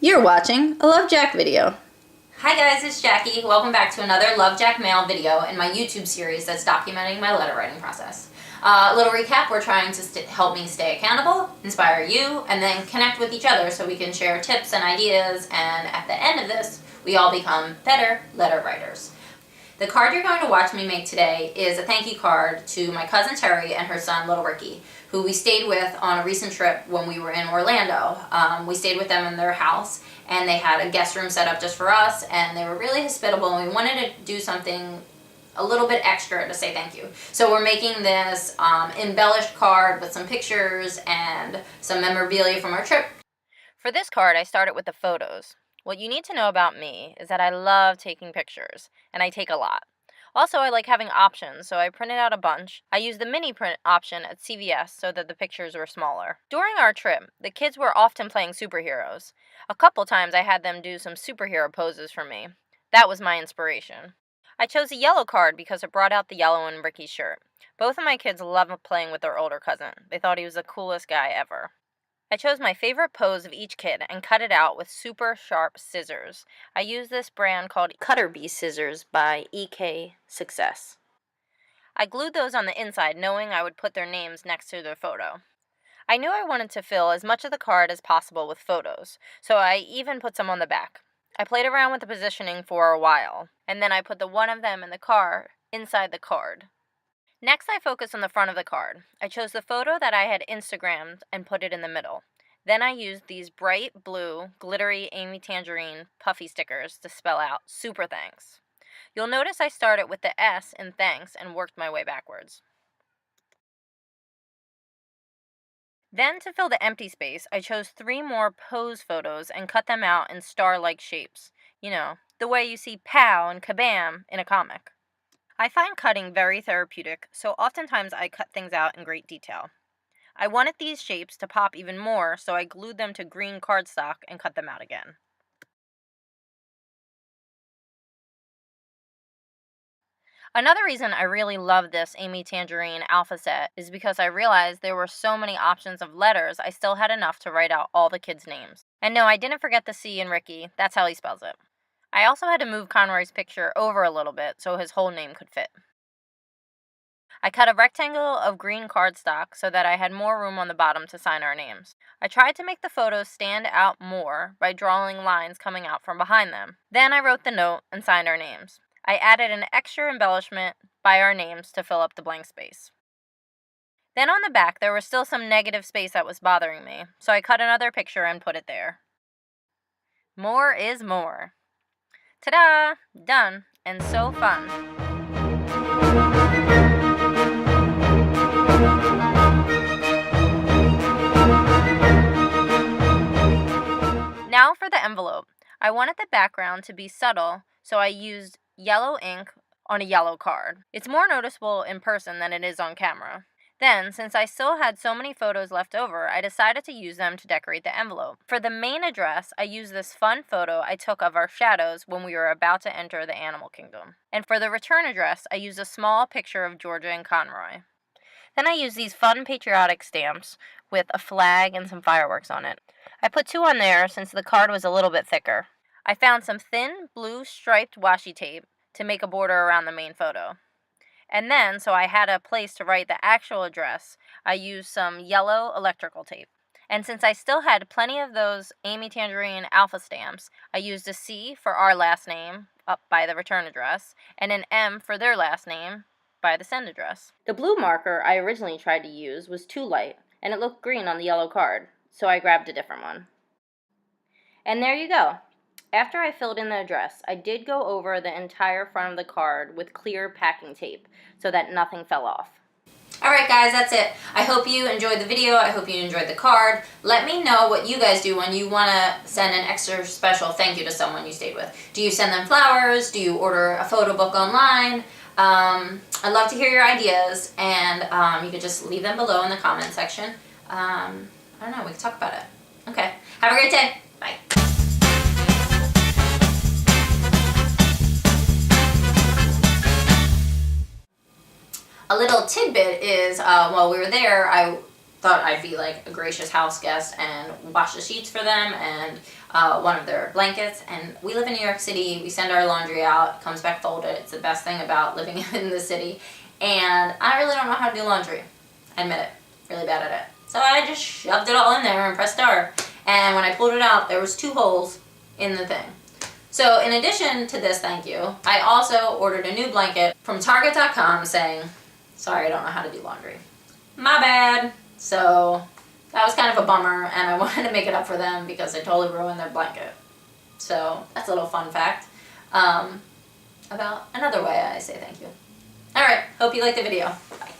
You're watching a Love Jack video. Hi guys, it's Jackie. Welcome back to another Love Jack Mail video in my YouTube series that's documenting my letter writing process. A little recap, we're trying to help me stay accountable, inspire you, and then connect with each other so we can share tips and ideas, and at the end of this, we all become better letter writers. The card you're going to watch me make today is a thank you card to my cousin Terry and her son little Ricky, who we stayed with on a recent trip when we were in Orlando. We stayed with them in their house, and they had a guest room set up just for us, and they were really hospitable, and we wanted to do something a little bit extra to say thank you. So we're making this embellished card with some pictures and some memorabilia from our trip. For this card, I started with the photos. What you need to know about me is that I love taking pictures, and I take a lot. Also, I like having options, so I printed out a bunch. I used the mini print option at CVS so that the pictures were smaller. During our trip, the kids were often playing superheroes. A couple times I had them do some superhero poses for me. That was my inspiration. I chose a yellow card because it brought out the yellow in Ricky's shirt. Both of my kids love playing with their older cousin. They thought he was the coolest guy ever. I chose my favorite pose of each kid and cut it out with super sharp scissors. I used this brand called Cutter Bee Scissors by EK Success. I glued those on the inside knowing I would put their names next to their photo. I knew I wanted to fill as much of the card as possible with photos, so I even put some on the back. I played around with the positioning for a while, and then I put the one of them in the car inside the card. Next, I focused on the front of the card. I chose the photo that I had Instagrammed and put it in the middle. Then I used these bright blue, glittery Amy Tangerine puffy stickers to spell out super thanks. You'll notice I started with the S in thanks and worked my way backwards. Then, to fill the empty space, I chose 3 more pose photos and cut them out in star-like shapes. You know, the way you see pow and kabam in a comic. I find cutting very therapeutic, so oftentimes I cut things out in great detail. I wanted these shapes to pop even more, so I glued them to green cardstock and cut them out again. Another reason I really love this Amy Tangerine alpha set is because I realized there were so many options of letters, I still had enough to write out all the kids' names. And no, I didn't forget the C in Ricky, that's how he spells it. I also had to move Conroy's picture over a little bit so his whole name could fit. I cut a rectangle of green cardstock so that I had more room on the bottom to sign our names. I tried to make the photos stand out more by drawing lines coming out from behind them. Then I wrote the note and signed our names. I added an extra embellishment by our names to fill up the blank space. Then on the back there was still some negative space that was bothering me, so I cut another picture and put it there. More is more. Ta-da! Done, and so fun. Now for the envelope. I wanted the background to be subtle, so I used yellow ink on a yellow card. It's more noticeable in person than it is on camera. Then, since I still had so many photos left over, I decided to use them to decorate the envelope. For the main address, I used this fun photo I took of our shadows when we were about to enter the animal kingdom. And for the return address, I used a small picture of Georgia and Conroy. Then I used these fun patriotic stamps with a flag and some fireworks on it. I put 2 on there since the card was a little bit thicker. I found some thin blue striped washi tape to make a border around the main photo. And then, so I had a place to write the actual address, I used some yellow electrical tape. And since I still had plenty of those Amy Tangerine alpha stamps, I used a C for our last name up by the return address, and an M for their last name by the send address. The blue marker I originally tried to use was too light, and it looked green on the yellow card, so I grabbed a different one. And there you go. After I filled in the address, I did go over the entire front of the card with clear packing tape so that nothing fell off. Alright guys, that's it. I hope you enjoyed the video. I hope you enjoyed the card. Let me know what you guys do when you want to send an extra special thank you to someone you stayed with. Do you send them flowers? Do you order a photo book online? I'd love to hear your ideas, and you could just leave them below in the comment section. I don't know, we can talk about it. Okay, have a great day. Bye. A little tidbit is, while we were there, I thought I'd be like a gracious house guest and wash the sheets for them and one of their blankets. And we live in New York City. We send our laundry out. It comes back folded. It's the best thing about living in the city. And I really don't know how to do laundry. I admit it. Really bad at it. So I just shoved it all in there and pressed start. And when I pulled it out, there was 2 holes in the thing. So in addition to this thank you, I also ordered a new blanket from Target.com saying, sorry, I don't know how to do laundry. My bad. So that was kind of a bummer, and I wanted to make it up for them because I totally ruined their blanket. So that's a little fun fact about another way I say thank you. Alright, hope you liked the video. Bye.